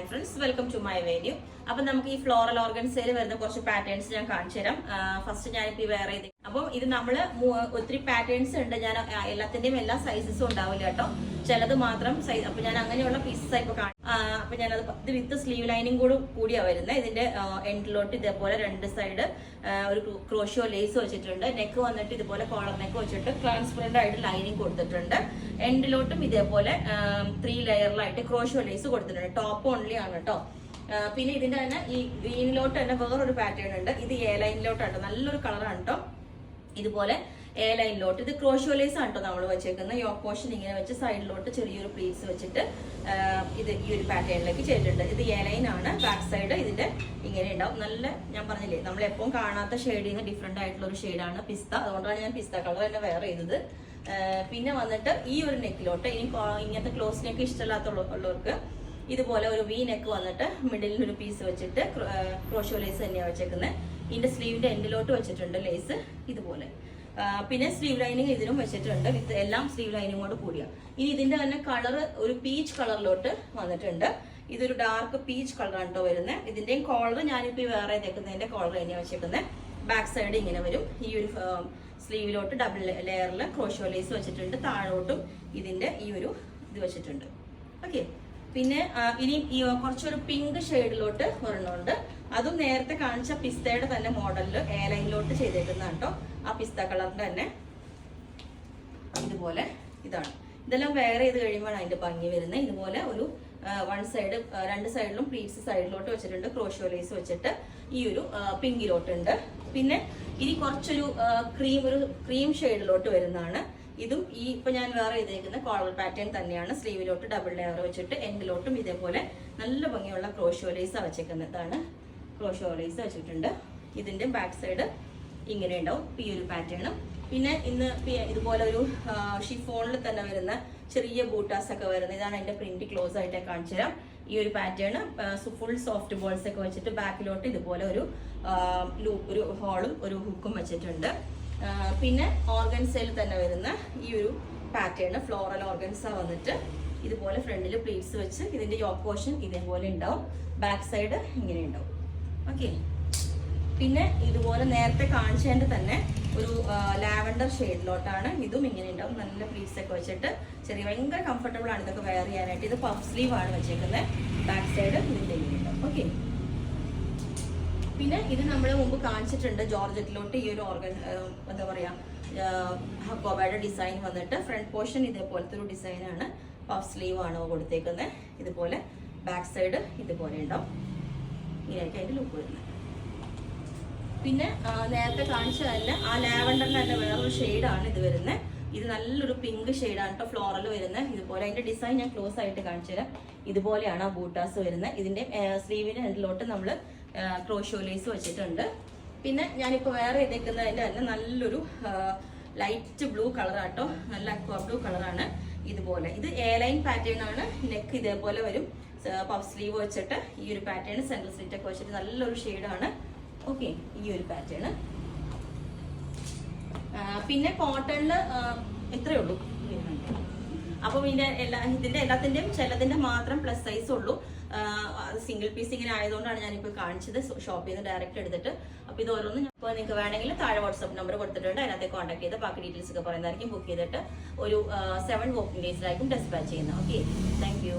Hi friends, welcome to my video. അപ്പോൾ നമുക്ക് ഈ ഫ്ലോറൽ ഓർഗൻസയിൽ വരുന്ന കുറച്ച് പാറ്റേൺസ് ഞാൻ കാണിച്ചു തരാം. ഫസ്റ്റ് ഞാനിപ്പോൾ വേറെ ഇത് അപ്പം ഇത് നമ്മൾ ഒത്തിരി പാറ്റേൺസ് ഉണ്ട്. ഞാൻ എല്ലാത്തിന്റെയും എല്ലാ സൈസസും ഉണ്ടാവില്ല കേട്ടോ, ചിലത് മാത്രം സൈസ്. അപ്പൊ ഞാൻ അങ്ങനെയുള്ള പീസസ് ഇപ്പൊ കാണാം. അപ്പൊ ഞാനത് ഇത് വിത്ത് സ്ലീവ് ലൈനിങ് കൂടിയാ വരുന്നത്. ഇതിന്റെ എൻഡിലോട്ട് ഇതേപോലെ രണ്ട് സൈഡ് ഒരു ക്രോഷ്യോ ലേസ് വെച്ചിട്ടുണ്ട്. നെക്ക് വന്നിട്ട് ഇതുപോലെ കോളർ നെക്ക് വെച്ചിട്ട് ട്രാൻസ്പെറന്റ് ആയിട്ട് ലൈനിങ് കൊടുത്തിട്ടുണ്ട്. എൻഡിലോട്ടും ഇതേപോലെ 3 ലെയറിലായിട്ട് ക്രോഷ്യോ ലേസ് കൊടുത്തിട്ടുണ്ട്. ടോപ്പ് ഓൺലി ആണ് കേട്ടോ. പിന്നെ ഇതിന്റെ തന്നെ ഈ ഗ്രീനിലോട്ട് തന്നെ വേറൊരു പാറ്റേൺ ഉണ്ട്. ഇത് എ ലൈനിലോട്ടാണ്, നല്ലൊരു കളറാണ് കേട്ടോ. ഇതുപോലെ എ ലൈനിലോട്ട് ഇത് ക്രോഷ്യോ ലേസ് ആണ് കേട്ടോ നമ്മൾ വെച്ചേക്കുന്നത്. യോക്ക് പോർഷൻ ഇങ്ങനെ വെച്ച് സൈഡിലോട്ട് ചെറിയൊരു പ്ലീറ്റ്സ് വെച്ചിട്ട് ഇത് ഈ ഒരു പാറ്റേണിലേക്ക് ചെയ്തിട്ടുണ്ട്. ഇത് എ ലൈൻ ആണ്. ബാക്ക് സൈഡ് ഇതിന്റെ ഇങ്ങനെ ഉണ്ടാവും. നല്ല, ഞാൻ പറഞ്ഞില്ലേ, നമ്മൾ എപ്പോഴും കാണാത്ത ഷെയ്ഡിൽ നിന്ന് ഡിഫറെന്റ് ആയിട്ടുള്ള ഒരു ഷെയ്ഡാണ് പിസ്ത. അതുകൊണ്ടാണ് ഞാൻ പിസ്ത കളർ തന്നെ വേറെ ചെയ്തത്. പിന്നെ വന്നിട്ട് ഈ ഒരു നെക്കിലോട്ട് ഇനി ഇങ്ങനത്തെ ക്ലോസ് നെക്ക് ഇഷ്ടമില്ലാത്തുള്ളവർക്ക് ഇതുപോലെ ഒരു വി നെക്ക് വന്നിട്ട് മിഡിലിൽ ഒരു പീസ് വെച്ചിട്ട് ക്രോഷ്യോ ലേസ് തന്നെയാണ് വെച്ചേക്കുന്നത്. ഇതിന്റെ സ്ലീവിന്റെ എൻഡിലോട്ട് വെച്ചിട്ടുണ്ട് ലേസ് ഇതുപോലെ. പിന്നെ സ്ലീവ് ലൈനിങ് ഇതിനും വെച്ചിട്ടുണ്ട്, വിത്ത് എല്ലാം സ്ലീവ് ലൈനിങ്ങോട് കൂടിയ. ഇനി ഇതിന്റെ തന്നെ കളർ ഒരു പീച്ച് കളറിലോട്ട് വന്നിട്ടുണ്ട്. ഇതൊരു ഡാർക്ക് പീച്ച് കളറാണ് കേട്ടോ വരുന്നത്. ഇതിന്റെയും കോളർ ഞാനിപ്പോ വേറെ തേക്കുന്നതിന്റെ കോളർ തന്നെയാണ് വെച്ചേക്കുന്നത്. ബാക്ക് സൈഡ് ഇങ്ങനെ വരും. ഈ ഒരു സ്ലീവിലോട്ട് ഡബിൾ ലെയറിൽ ക്രോഷ്യോ ലേസ് വെച്ചിട്ടുണ്ട്. താഴോട്ടും ഇതിന്റെ ഈ ഒരു ഇത് വെച്ചിട്ടുണ്ട്. ഓക്കെ. പിന്നെ ഇനി ഈ കുറച്ചൊരു പിങ്ക് ഷെയ്ഡിലോട്ട് ഒരെണ്ണമുണ്ട്. അതും നേരത്തെ കാണിച്ച പിസ്തയുടെ തന്നെ മോഡലില് എ ലൈനിലോട്ട് ചെയ്തേക്കുന്നതാണ് കേട്ടോ. ആ പിസ്ത കളറിന്റെ തന്നെ ഇതുപോലെ ഇതാണ്. ഇതെല്ലാം വേറെ ചെയ്ത് കഴിയുമ്പോഴാണ് അതിന്റെ ഭംഗി വരുന്നത്. ഇതുപോലെ ഒരു വൺ സൈഡ് രണ്ട് സൈഡിലും പ്ലീറ്റ്സ് സൈഡിലോട്ട് വെച്ചിട്ടുണ്ട്. ക്രോഷ്യോ ലേസ് വെച്ചിട്ട് ഈ ഒരു പിങ്കിലോട്ടുണ്ട്. പിന്നെ ഇനി കുറച്ചൊരു ക്രീം ഷെയ്ഡിലോട്ട് വരുന്നതാണ്. ഇതും ഈ ഇപ്പൊ ഞാൻ വേറെ ചെയ്തേക്കുന്ന കോളർ പാറ്റേൺ തന്നെയാണ്. സ്ലീവിലോട്ട് ഡബിൾ ലെയർ വെച്ചിട്ട് എൻഡിലോട്ടും ഇതേപോലെ നല്ല ഭംഗിയുള്ള ക്രോഷ്യോ ലേസ് വെച്ചേക്കുന്നത്. ഇതാണ് ക്രോഷ്യോ ലേസ് വെച്ചിട്ടുണ്ട്. ഇതിന്റെ ബാക്ക് സൈഡ് ഇങ്ങനെ ഉണ്ടാവും ഈ ഒരു പാറ്റേണും. പിന്നെ ഇന്ന് ഇതുപോലെ ഒരു ഷിഫോണിൽ തന്നെ വരുന്ന ചെറിയ ബൂട്ടാസ് ഒക്കെ വരുന്നത്. ഇതാണ് അതിന്റെ പ്രിന്റ് ക്ലോസ് ആയിട്ട് കാണിച്ചു തരാം. ഈ ഒരു പാറ്റേൺ ഫുൾ സോഫ്റ്റ് ബോൾസ് ഒക്കെ വെച്ചിട്ട് ബാക്കിലോട്ട് ഇതുപോലെ ഒരു ഹോളും ഒരു ഹുക്കും വെച്ചിട്ടുണ്ട്. പിന്നെ ഓർഗൻസയിൽ തന്നെ വരുന്ന ഈ ഒരു പാറ്റേൺ ഫ്ലോറൽ ഓർഗൻസ വന്നിട്ട് ഇതുപോലെ ഫ്രണ്ടിൽ പ്ലീറ്റ്സ് വെച്ച് ഇതിന്റെ യോക്ക് പോർഷൻ ഇതേപോലെ ഉണ്ടാവും. ബാക്ക് സൈഡ് ഇങ്ങനെ ഉണ്ടാവും. ഓക്കെ. പിന്നെ ഇതുപോലെ നേരത്തെ കാണിച്ചതിന്റെ തന്നെ ഒരു ലാവൻഡർ ഷെയ്ഡിലോട്ടാണ്. ഇതും ഇങ്ങനെ ഉണ്ടാവും. നല്ല പ്ലീറ്റ്സ് ഒക്കെ വെച്ചിട്ട് ഭയങ്കര കംഫർട്ടബിൾ ആണ് ഇതൊക്കെ വെയർ ചെയ്യാനായിട്ട്. ഇത് പഫ് സ്ലീവ് ആണ് വെച്ചേക്കുന്നത്. ബാക്ക് സൈഡ് ഇതിന്റെ ഇങ്ങനെ ഉണ്ടാവും. ഓക്കെ. പിന്നെ ഇത് നമ്മൾ മുമ്പ് കാണിച്ചിട്ടുണ്ട് ജോർജറ്റിലോട്ട് ഈ ഒരു എന്താ പറയാ ഹക്കോബയുടെ ഡിസൈൻ വന്നിട്ട് ഫ്രണ്ട് പോർഷൻ ഇതേപോലത്തെ ഒരു ഡിസൈനാണ്. പഫ് സ്ലീവ് ആണ് കൊടുത്തേക്കുന്നത്. ഇതുപോലെ ബാക്ക് സൈഡ് ഇതുപോലെ ഉണ്ടാവും. ഇങ്ങനെയൊക്കെ അതിന്റെ ലുക്ക് വരുന്നത്. പിന്നെ നേരത്തെ കാണിച്ച തന്നെ ആ ലാവൻഡറിന് തന്നെ വേറൊരു ഷെയ്ഡാണ് ഇത് വരുന്നത്. ഇത് നല്ലൊരു പിങ്ക് ഷെയ്ഡാണ് കേട്ടോ ഫ്ലോറൽ വരുന്നത്. ഇതുപോലെ അതിന്റെ ഡിസൈൻ ഞാൻ ക്ലോസ് ആയിട്ട് കാണിച്ചു തരാം. ഇതുപോലെയാണ് ആ ബൂട്ടാസ് വരുന്നത്. ഇതിന്റെ സ്ലീവിന്റെ എൻഡിലോട്ട് നമ്മൾ ക്രോഷ്യോ ലേസ് വെച്ചിട്ടുണ്ട്. പിന്നെ ഞാനിപ്പോൾ വേറെ ചെയ്തേക്കുന്നതിന്റെ തന്നെ നല്ലൊരു ലൈറ്റ് ബ്ലൂ കളറാട്ടോ, നല്ല അക്വാ ബ്ലൂ കളറാണ്. ഇതുപോലെ ഇത് എ ലൈൻ പാറ്റേൺ ആണ്. നെക്ക് ഇതേപോലെ വരും. പഫ് സ്ലീവ് വെച്ചിട്ട് ഈ ഒരു പാറ്റേൺ സെൻട്രൽ സ്ലിറ്റ് ഒക്കെ വെച്ചിട്ട് നല്ലൊരു ഷെയ്ഡാണ്. ഓക്കെ. ഈ ഒരു പാറ്റേൺ. പിന്നെ കോട്ടണില് ഇത്രയേ ഉള്ളൂ. അപ്പം ഇതിന്റെ എല്ലാത്തിന്റെയും ചിലതിന്റെ മാത്രം പ്ലസ് സൈസ് ഉള്ളൂ. സിംഗിൾ പീസ് ഇങ്ങനെ ആയതുകൊണ്ടാണ് ഞാനിപ്പോൾ കാണിച്ചത് ഷോപ്പിൽ നിന്ന് ഡയറക്റ്റ് എടുത്തിട്ട്. അപ്പോൾ ഇത് ഓരോന്നും ഇപ്പോൾ നിങ്ങൾക്ക് വേണമെങ്കിൽ താഴെ വാട്സ്ആപ്പ് നമ്പർ കൊടുത്തിട്ടുണ്ട്. അതിനകത്ത് കോൺടാക്ട് ചെയ്ത് ബാക്കി ഡീറ്റെയിൽസ് ഒക്കെ പറയുന്നതായിരിക്കും. ബുക്ക് ചെയ്തിട്ട് ഒരു 7 വർക്കിംഗ് ഡേയ്സിലായിരിക്കും ഡിസ്പാച്ച് ചെയ്യുന്നത്. ഓക്കെ. Thank you.